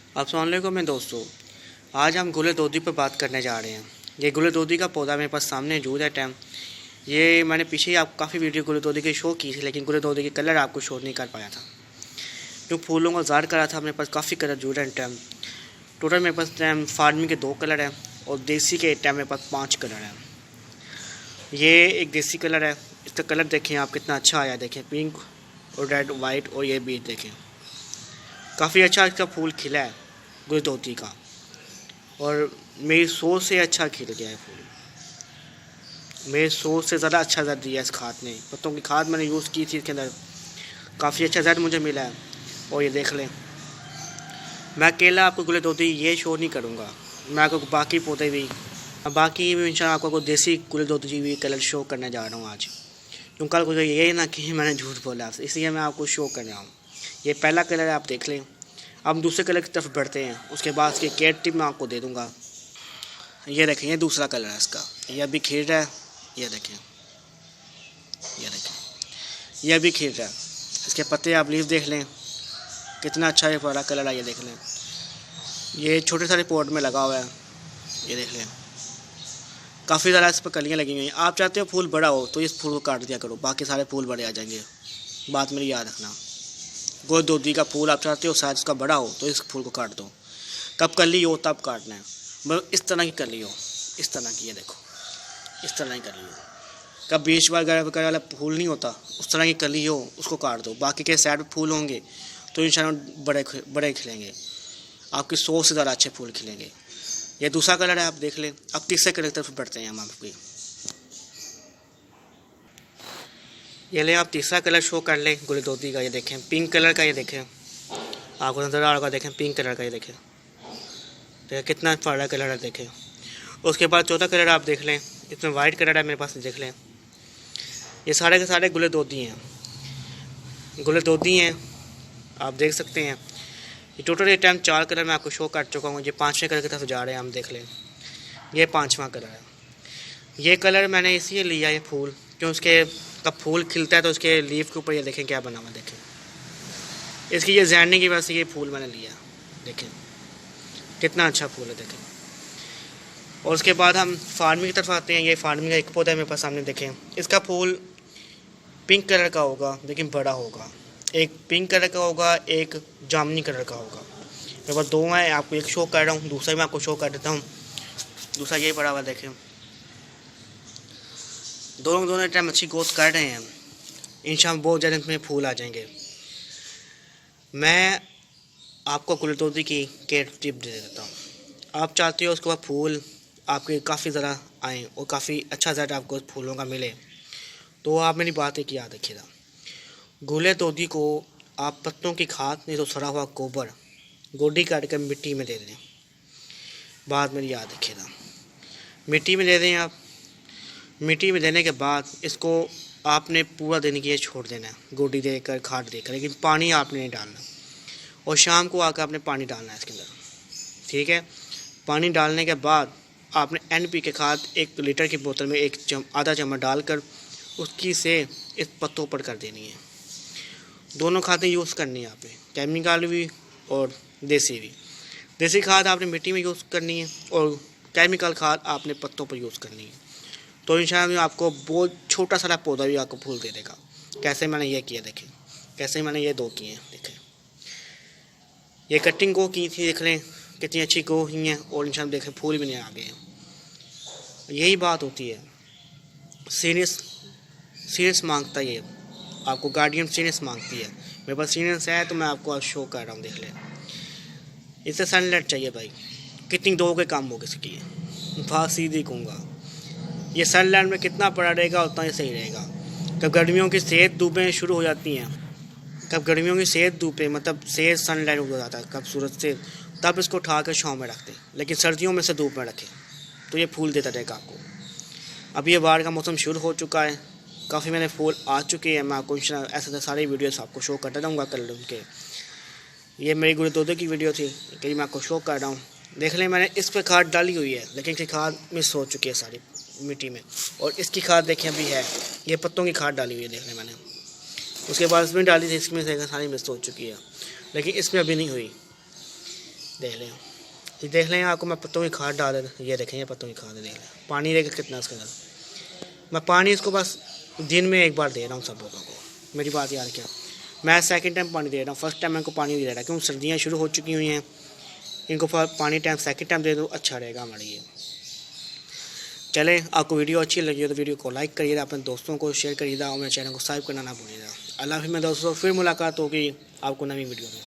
अस्सलाम वालेकुम मैं दोस्तों, आज हम गुल दोधी पर बात करने जा रहे हैं। ये गुल दोधी का पौधा मेरे पास सामने मौजूद है टाइम। ये मैंने पीछे ही आप काफ़ी वीडियो गुल दोधी की शो की थी, लेकिन गुल दोधी के कलर आपको शो नहीं कर पाया था। जो फूलों का ज़ाहिर करा था मेरे पास काफ़ी कलर मौजूद है टाइम। टोटल मेरे पास टाइम फार्मिंग के 2 कलर हैं और देसी के टाइम मेरे पास 5 कलर हैं। ये एक देसी कलर है, इसका कलर देखें आप कितना अच्छा आया, देखें पिंक और रेड वाइट, और ये बीज देखें काफ़ी अच्छा इसका फूल खिला है गुल दोधी का, और मेरी सोच से अच्छा खिल गया है फूल। मेरी सोच से ज़्यादा अच्छा जड़ दिया इस खाद ने। पत्तों की खाद मैंने यूज़ की थी, इसके अंदर काफ़ी अच्छा जड़ मुझे मिला है। और ये देख लें, मैं अकेला आपको गुल दोधी ये शो नहीं करूँगा, मैं आपको बाकी पौधे भी इंशाल्लाह आपको देसी गुल दोधी भी कलर शो करने जा रहा हूँ आज। क्योंकि कल मुझे ये ना कि मैंने झूठ बोला, इसलिए मैं आपको शो कर रहा हूँ। ये पहला कलर है, आप देख लें। अब हम दूसरे कलर की तरफ बढ़ते हैं, उसके बाद इसकी केयर टिप मैं आपको दे दूँगा। ये देखें, ये दूसरा कलर है इसका, ये अभी खिल रहा है। ये देखें, ये अभी खिल रहा है। इसके पत्ते आप लीफ देख लें, कितना अच्छा ये बड़ा कलर है। ये देख लें, ये छोटे सारे पॉट में लगा हुआ है। ये देख लें, काफ़ी ज़्यादा इस पर कलियाँ लगी हुई हैं। आप चाहते हो फूल बड़ा हो तो इस फूल को काट दिया करो, बाकी सारे फूल बड़े आ जाएंगे। बात मेरी याद रखना, गुल दोधी का फूल आप चाहते हो शायद उसका बड़ा हो तो इस फूल को काट दो। कब कली हो तब काटना है, मतलब इस तरह की कली हो, इस तरह की। ये देखो, इस तरह की कली हो। कब बीच वगैरह वाला फूल नहीं होता, उस तरह की कली हो, उसको काट दो। बाकी के साइड पे फूल होंगे तो इंशाल्लाह बड़े खिलेंगे, आपकी 100 से ज़्यादा अच्छे फूल खिलेंगे। ये दूसरा कलर है, आप देख लें। अब तीसरे कलर की तरफ बढ़ते हैं हम आपकी। ये ले, आप तीसरा कलर शो कर लें गुल दोधी का। ये देखें पिंक कलर का, ये देखें आपको नज़र आ रहा होगा। देखें पिंक कलर का, ये देखें कितना बड़ा कलर है। देखें उसके बाद चौथा कलर आप देख लें, इसमें वाइट कलर है मेरे पास, देख लें। ये सारे के सारे गुल दोधी हैं, गुल दोधी हैं, आप देख सकते हैं। ये टोटल ये टाइम 4 कलर मैं आपको शो कर चुका हूँ। ये 5वें कलर की तरफ जा रहे हैं, हम देख लें। ये 5वां कलर है। ये कलर मैंने इसलिए लिया ये फूल, क्यों उसके कब फूल खिलता है तो उसके लीफ के ऊपर ये देखें क्या बना हुआ। देखें इसकी ये जैनने की वजह से ये फूल मैंने लिया। देखें कितना अच्छा फूल है, देखें। और उसके बाद हम फार्मिंग की तरफ आते हैं। ये फार्मिंग का एक पौधा है मेरे पास सामने, देखें। इसका फूल पिंक कलर का होगा, लेकिन बड़ा होगा। एक पिंक कलर का होगा, एक जामुनी कलर का होगा। मेरे पास 2 हैं, आपको एक शो कर रहा हूँ, दूसरा मैं आपको शो कर देता हूँ। दूसरा ये बड़ा हुआ, देखें। दोनों टाइम अच्छी ग्रोथ कर रहे हैं, इंशाल्लाह बहुत ज़्यादा इसमें फूल आ जाएंगे। मैं आपको गुल दोधी की केयर टिप दे देता हूँ। आप चाहते हो उसके बाद फूल आपके काफ़ी ज़्यादा आएँ और काफ़ी अच्छा ज़्यादा आपको फूलों का मिले, तो आप मेरी बात एक याद रखिएगा। गुल दोधी को आप पत्तों की खाद नहीं तो सड़ा हुआ गोबर गोडी काट कर मिट्टी में दे दें। बात मेरी याद रखिएगा, मिट्टी में दे दें आप। मिट्टी में देने के बाद इसको आपने पूरा दिन के लिए छोड़ देना है, गोडी देकर खाद देकर, लेकिन पानी आपने नहीं डालना। और शाम को आकर आपने पानी डालना है इसके अंदर, ठीक है। पानी डालने के बाद आपने NPK खाद 1 लीटर की बोतल में आधा चम्मच डालकर उसकी से इस पत्तों पर कर देनी है। दोनों खादें यूज़ करनी है आपने, केमिकल भी और देसी भी। देसी खाद आपने मिट्टी में यूज़ करनी है और केमिकल खाद आपने पत्तों पर यूज़ करनी है। तो इंशाल्लाह आपको बहुत छोटा सा पौधा भी आपको फूल दे देगा। कैसे मैंने ये किया, देखें। कैसे मैंने ये 2 किए हैं, देखें। ये कटिंग को की थी, देख लें कितनी अच्छी ग्रो हुई हैं, और इंशाल्लाह देखें फूल भी नहीं आ गए हैं। यही बात होती है, सीरियस मांगता है ये, आपको गार्डियन सीरियस मांगती है। मेरे पास सीरियस है तो मैं आपको आज शो कर रहा हूँ, देख लें। इसे सनलाइट चाहिए भाई, कितनी दोगे काम हो इसकी, बात सीधी कहूँगा। ये सनलाइट में कितना पड़ा रहेगा उतना ही सही रहेगा। कब गर्मियों की सेहत धूपें शुरू हो जाती हैं, कब गर्मियों की सेहत धूपें मतलब सेहत सनलाइट हो जाता है कब सूरज से, तब इसको उठा कर छाँव में रखते हैं। लेकिन सर्दियों में से धूप में रखें तो ये फूल देता रहेगा आपको। अभी ये बाढ़ का मौसम शुरू हो चुका है, काफ़ी मैंने फूल आ चुके हैं। मैं आपको इंशाल्लाह ऐसे सारी वीडियोस आपको शो करता रहूँगा कल उनके। ये मेरी गुल दोधी की वीडियो थी, कहीं मैं आपको शो कर रहा हूँ। देख लें, मैंने इस पर खाद डाली हुई है, लेकिन इसकी खाद मिस हो चुकी है सारी मिट्टी में। और इसकी खाद देखें अभी है, ये पत्तों की खाद डाली हुई है, देख लें मैंने। उसके बाद इसमें डाली थी, इसमें से सारी मिस हो चुकी है, लेकिन इसमें अभी नहीं हुई। देख लें, ये देख लें, आपको मैं पत्तों की खाद डाल, ये देखें, ये पत्तों की खाद देख लें, पानी देखें कितना इसके अंदर। मैं पानी इसको बस दिन में एक बार दे रहा हूँ सब पौधों को, मेरी बात याद क्या। मैं सेकंड टाइम पानी दे रहा हूँ, फर्स्ट टाइम मैं इनको पानी नहीं दे रहा, क्योंकि सर्दियाँ शुरू हो चुकी हुई हैं। इनको पानी टाइम सेकंड टाइम दे दो, अच्छा रहेगा हमारे लिए। चलें, आपको वीडियो अच्छी लगी हो तो वीडियो को लाइक करिएगा, अपने दोस्तों को शेयर करिएगा और मेरे चैनल को सब्सक्राइब करना ना भूलिएगा। अल्लाह हाफ़िज़ में दोस्तों, फिर मुलाकात होगी आपको नई वीडियो में।